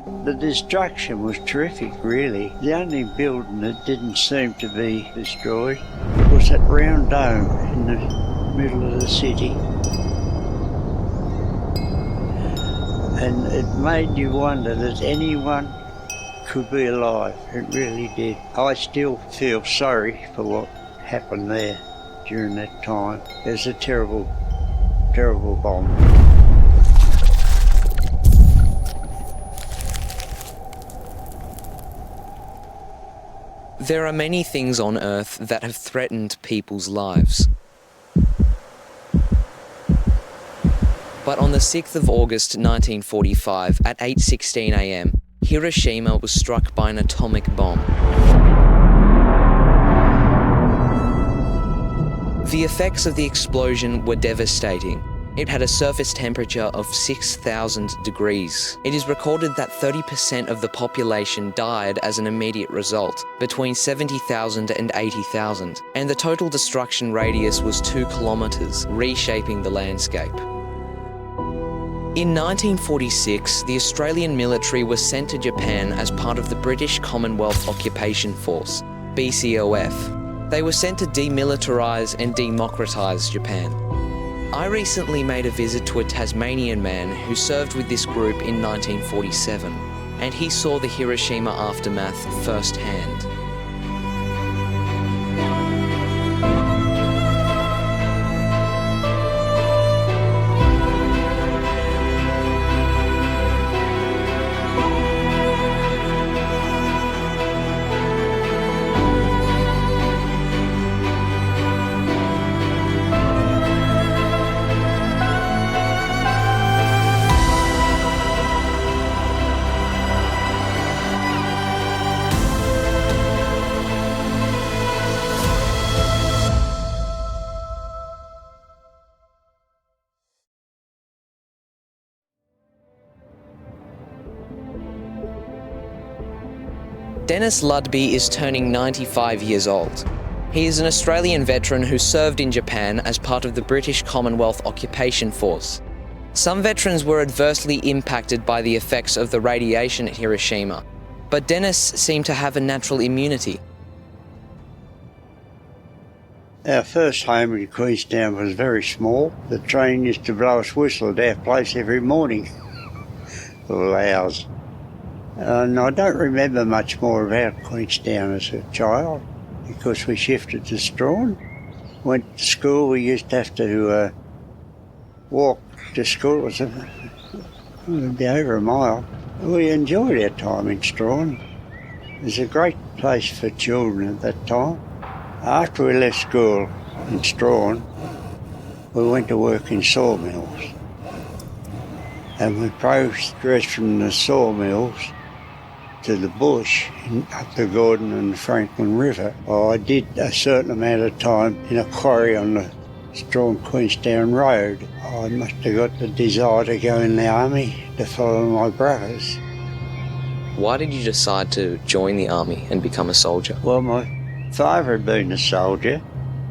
The destruction was terrific, really. The only building that didn't seem to be destroyed was that round dome in the middle of the city. And it made you wonder that anyone could be alive. It really did. I still feel sorry for what happened there during that time. It was a terrible, terrible bomb. There are many things on Earth that have threatened people's lives. But on the 6th of August 1945 at 8:16 a.m, Hiroshima was struck by an atomic bomb. The effects of the explosion were devastating. It had a surface temperature of 6,000 degrees. It is recorded that 30% of the population died as an immediate result, between 70,000 and 80,000, and the total destruction radius was 2 kilometres, reshaping the landscape. In 1946, the Australian military was sent to Japan as part of the British Commonwealth Occupation Force, BCOF. They were sent to demilitarise and democratise Japan. I recently made a visit to a Tasmanian man who served with this group in 1947, and he saw the Hiroshima aftermath firsthand. Dennis Ludbey is turning 95 years old. He is an Australian veteran who served in Japan as part of the British Commonwealth Occupation Force. Some veterans were adversely impacted by the effects of the radiation at Hiroshima, but Dennis seemed to have a natural immunity. Our first home in Queenstown was very small. The train used to blow us whistle at our place every morning, all hours. And I don't remember much more about Queenstown as a child because we shifted to Strahan. Went to school, we used to have to walk to school. It would be over a mile. We enjoyed our time in Strahan. It was a great place for children at that time. After we left school in Strahan, we went to work in sawmills. And we progressed from the sawmills to the bush up the Gordon and Franklin River. I did a certain amount of time in a quarry on the Strahan-Queenstown Road. I must have got the desire to go in the army to follow my brothers. Why did you decide to join the army and become a soldier? Well, my father had been a soldier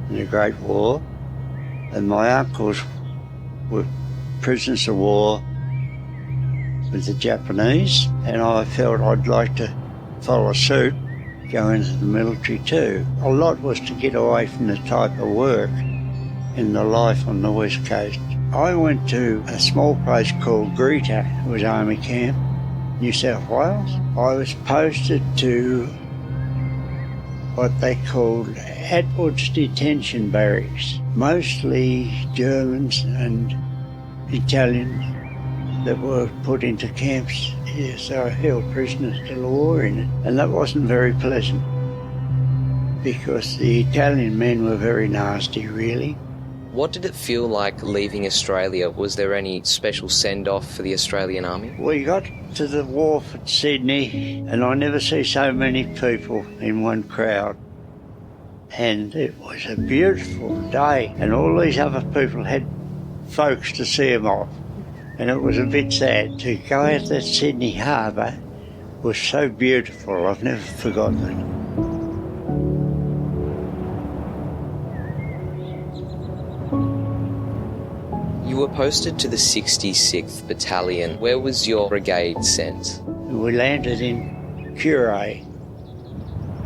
in the Great War, and my uncles were prisoners of war with the Japanese, and I felt I'd like to follow suit, go into the military too. A lot was to get away from the type of work in the life on the West Coast. I went to a small place called Greta, it was Army Camp, New South Wales. I was posted to what they called Atwood's detention barracks, mostly Germans and Italians that were put into camps here, so I held prisoners till the war ended. And that wasn't very pleasant because the Italian men were very nasty, really. What did it feel like leaving Australia? Was there any special send-off for the Australian Army? We got to the wharf at Sydney and I never see so many people in one crowd. And it was a beautiful day and all these other people had folks to see them off. And it was a bit sad to go out that Sydney harbour was so beautiful. I've never forgotten it. You were posted to the 66th Battalion. Where was your brigade sent? It We landed in Curay,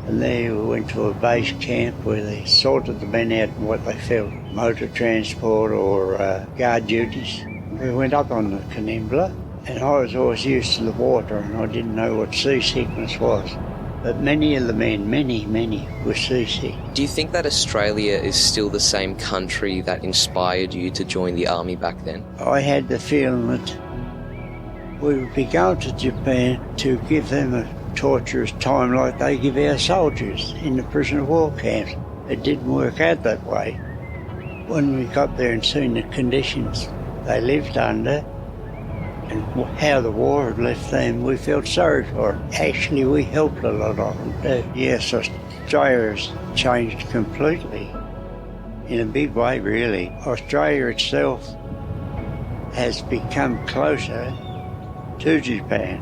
and there we went to a base camp where they sorted the men out in what they felt, motor transport or guard duties. We went up on the Canimbla, and I was always used to the water, and I didn't know what seasickness was. But many of the men, many, were seasick. Do you think that Australia is still the same country that inspired you to join the army back then? I had the feeling that we would be going to Japan to give them a torturous time like they give our soldiers in the prisoner of war camps. It didn't work out that way. When we got there and seen the conditions they lived under and how the war had left them, we felt sorry for them. Actually, we helped a lot of them too. Yes, Australia has changed completely, in a big way really. Australia itself has become closer to Japan.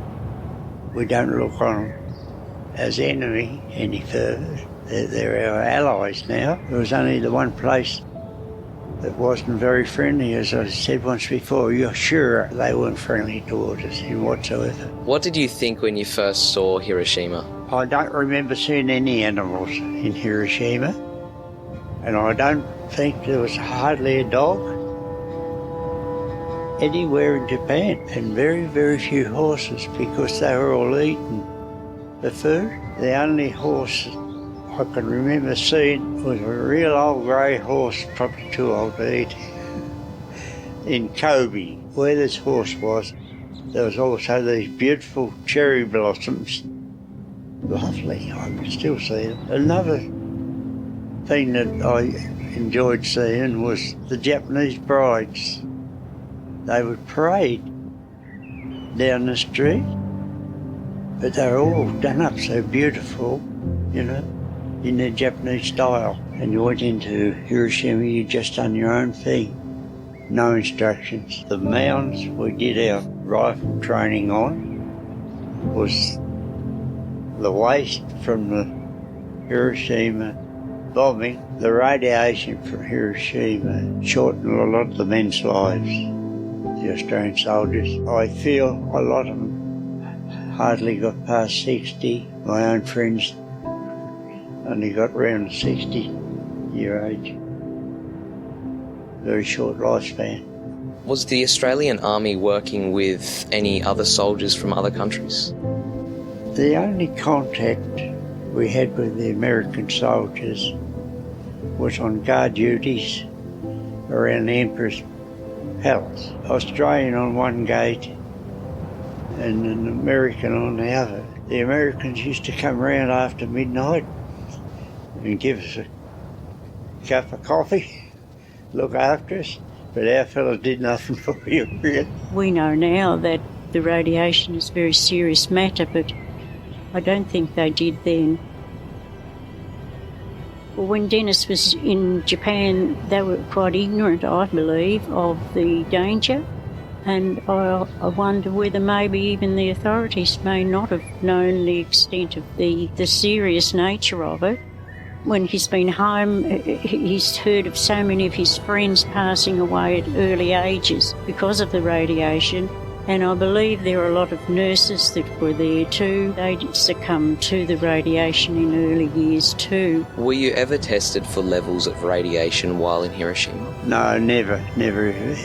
We don't look on them as enemy any further. They're our allies now. There was only the one place that wasn't very friendly, as I said once before. You're sure they weren't friendly towards us in whatsoever. What did you think when you first saw Hiroshima? I don't remember seeing any animals in Hiroshima, and I don't think there was hardly a dog anywhere in Japan, and very few horses, because they were all eating the food. The only horse I can remember seeing was a real old grey horse, probably too old to eat, in Kobe. Where this horse was, there was also these beautiful cherry blossoms. Lovely, I can still see them. Another thing that I enjoyed seeing was the Japanese brides. They would parade down the street, but they were all done up so beautiful, you know, in their Japanese style. And you went into Hiroshima, you just done your own thing, no instructions. The mounds we did our rifle training on was the waste from the Hiroshima bombing. The radiation from Hiroshima shortened a lot of the men's lives, the Australian soldiers. I feel a lot of them hardly got past 60. My own friends only got around the 60-year age. Very short lifespan. Was the Australian Army working with any other soldiers from other countries? The only contact we had with the American soldiers was on guard duties around the Emperor's Palace. Australian on one gate and an American on the other. The Americans used to come round after midnight and give us a cup of coffee, look after us, but our fellows did nothing for you, really. We know now that the radiation is a very serious matter, but I don't think they did then. Well, when Dennis was in Japan, they were quite ignorant, I believe, of the danger, and I wonder whether maybe even the authorities may not have known the extent of the serious nature of it. When he's been home, he's heard of so many of his friends passing away at early ages because of the radiation, and I believe there are a lot of nurses that were there too. They succumbed to the radiation in early years too. Were you ever tested for levels of radiation while in Hiroshima? No, never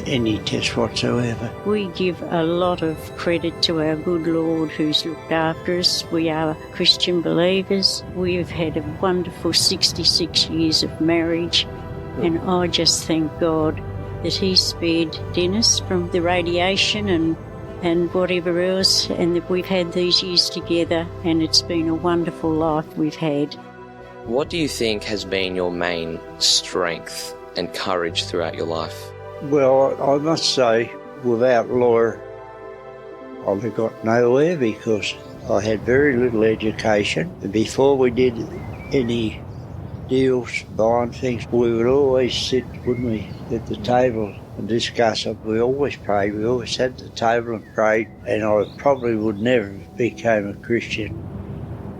any test whatsoever. We give a lot of credit to our good Lord who's looked after us. We are Christian believers. We've had a wonderful 66 years of marriage, and I just thank God that he spared Dennis from the radiation and whatever else, and that we've had these years together, and it's been a wonderful life we've had. What do you think has been your main strength and courage throughout your life? Well, I must say, without Laura, I'd have got nowhere, because I had very little education. Before we did any deals, buying things, we would always sit, wouldn't we, at the table and discuss it. We always prayed. We always sat at the table and prayed, and I probably would never have become a Christian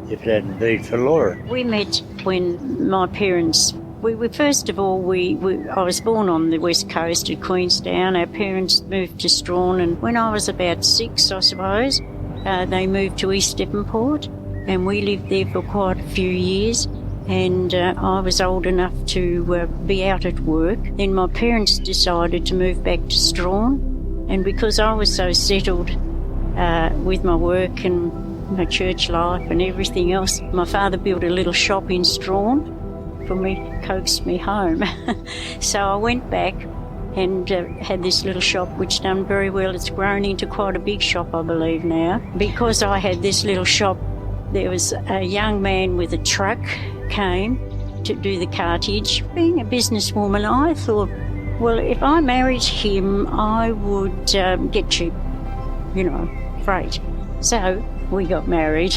if it hadn't been for Laura. We met when my parents, first of all, I was born on the west coast at Queenstown. Our parents moved to Strawn, and when I was about 6, I suppose, they moved to East Devonport, and we lived there for quite a few years. And I was old enough to be out at work. Then my parents decided to move back to Strahan, and because I was so settled with my work and my church life and everything else, my father built a little shop in Strahan for me, coaxed me home. So I went back and had this little shop which done very well. It's grown into quite a big shop, I believe, now. Because I had this little shop, there was a young man with a truck came to do the cartage. Being a businesswoman, I thought, well, if I married him, I would get cheap, freight. So we got married.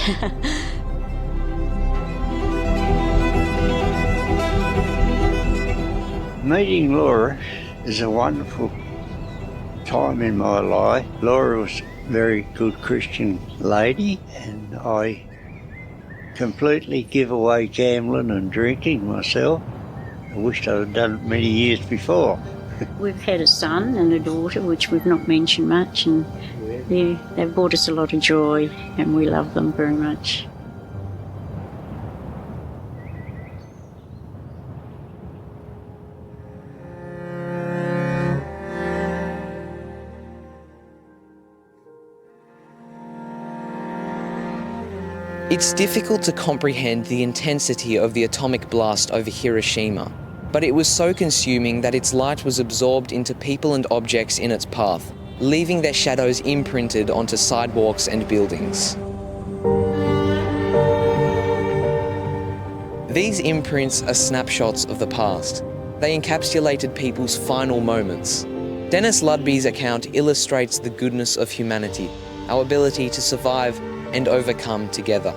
Meeting Laura is a wonderful time in my life. Laura was a very good Christian lady, and I completely give away gambling and drinking myself. I wished I had done it many years before. We've had a son and a daughter, which we've not mentioned much, and they've brought us a lot of joy, and we love them very much. It's difficult to comprehend the intensity of the atomic blast over Hiroshima, but it was so consuming that its light was absorbed into people and objects in its path, leaving their shadows imprinted onto sidewalks and buildings. These imprints are snapshots of the past. They encapsulated people's final moments. Dennis Ludbey's account illustrates the goodness of humanity, our ability to survive and overcome together.